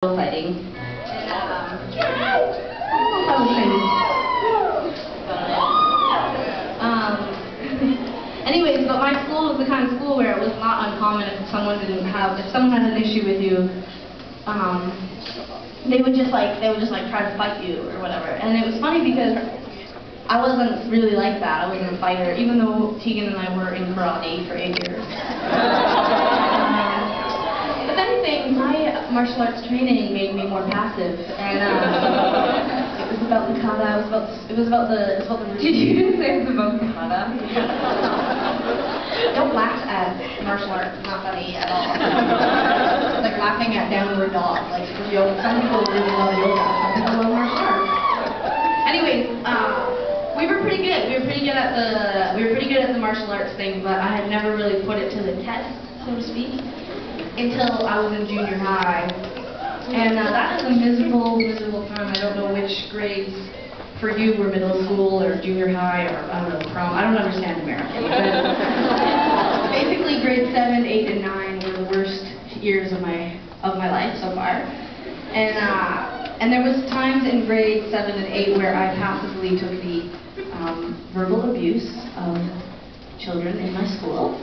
fighting. And, anyways, but my school was the kind of school where it was not uncommon if someone had an issue with you, they would just like try to fight you or whatever. And it was funny because I wasn't really like that. I wasn't a fighter, even though Tegan and I were in karate for 8 years. If anything, my martial arts training made me more passive, and it was about the kata. It was about the. Did you say it was about the kata? Don't laugh at martial arts. It's not funny at all. It's like laughing at downward dog. Like yoga. Some people really love yoga. Some people love martial arts. Anyways, we were pretty good. We were pretty good at the martial arts thing, but I had never really put it to the test, so to speak, until I was in junior high. And that is a miserable, miserable time. I don't know which grades for you were middle school or junior high or I don't know, prom. I don't understand American. But basically grades 7, 8, and 9 were the worst years of my life so far. And there was times in grade 7 and 8 where I passively took the verbal abuse of children in my school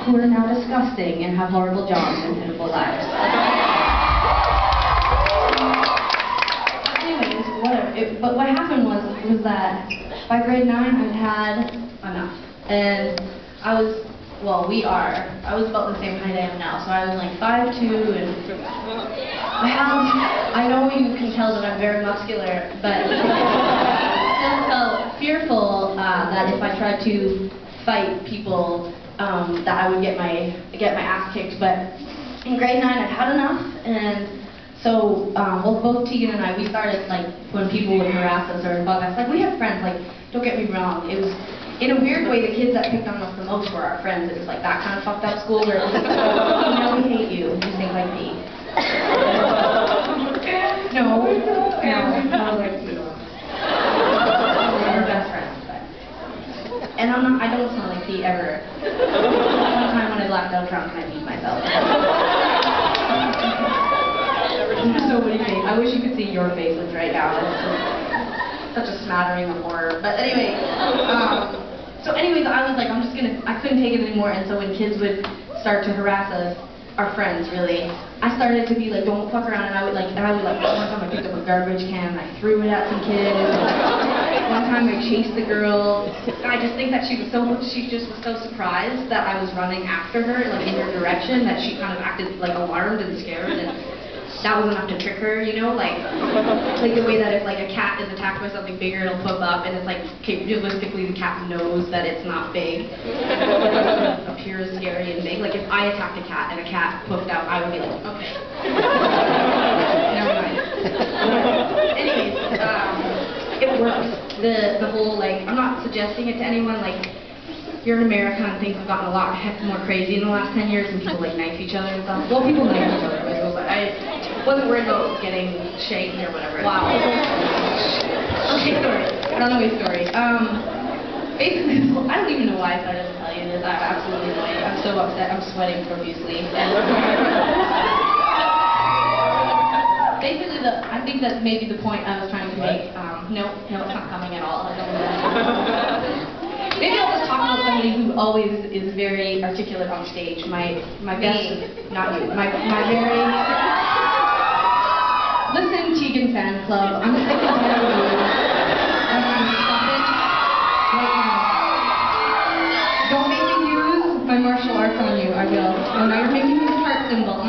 who are now disgusting and have horrible jobs and pitiful lives. Anyways, whatever. But what happened was that by grade 9 I'd had enough. And I was about the same height I am now, so I was like 5'2", and I know you can tell that I'm very muscular, but I still felt fearful that if I tried to fight people, that I would get my ass kicked. But in grade 9 I'd had enough, and so both Tegan and I, we started, like, when people would harass us or bug us, like, we had friends, like, don't get me wrong, it was, in a weird way, the kids that picked on us the most were our friends. It was like that kind of fucked up school where it was like, oh, now we hate you, you think like me. No, like you. We're best friends, but. And I don't smell like pee ever. One time when I blacked out drunk and I peed myself. So many faces. I wish you could see your faces right now. It's just such a smattering of horror. But anyway, so anyways, I was like, I couldn't take it anymore, and so when kids would start to harass us, our friends really, I started to be like, don't fuck around, and I would like, one time I picked up a garbage can and I threw it at some kids. One time I chased the girl. I just think that she just was so surprised that I was running after her, like in her direction, that she kind of acted like alarmed and scared, and that was enough to trick her, you know, like the way that if like a cat is attacked by something bigger, it'll pop up, and it's like, okay, realistically the cat knows that it's not big, but it doesn't appear as scary and big. Like if I attacked a cat and a cat poofed out, I would be like, okay, never mind. Anyways, it works. The whole, like, I'm not suggesting it to anyone, like, you're in America and things have gotten a lot heck more crazy in the last 10 years, and people like knife each other and stuff. Well, people knife each other, but I wasn't worried about getting shaken or whatever. Wow. Okay, story. Runaway story. Basically, I don't even know why I started to tell you this. I have absolutely no idea. I'm so upset. I'm sweating profusely. Basically, I think that's maybe the point I was trying to make. No, it's not coming at all. I don't know. Maybe I'll just talk about somebody who always is very articulate on stage. My best, not you. My very. Listen, Tegan fan club. I'm sick and tired of you. I'm going to stop it right now. Don't make me use my martial arts on you. I will. Oh, now you're making me the heart symbol.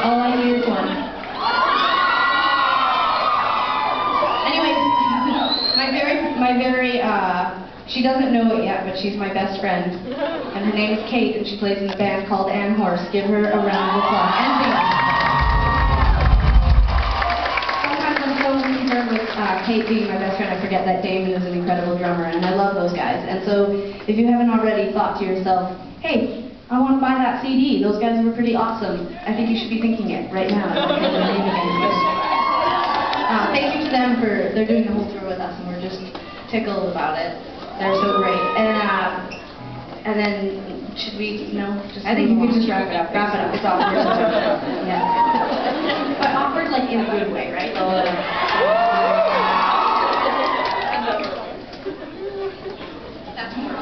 All I need is one. Anyways, she doesn't know it yet, but she's my best friend. And her name is Kate, and she plays in a band called Ann Horse. Give her a round of applause. And thank you. Sometimes I'm so concerned with Kate being my best friend, I forget that Damon is an incredible drummer, and I love those guys. And so, if you haven't already thought to yourself, hey, I want to buy that CD. Those guys were pretty awesome. I think you should be thinking it right now. Thank you to them they're doing the whole tour with us, and we're just tickled about it. They're so great. And then, should we, just I think you could just wrap it up. Wrap it up, it's awkward. Yeah. But awkward, like, in a good way, right? That's more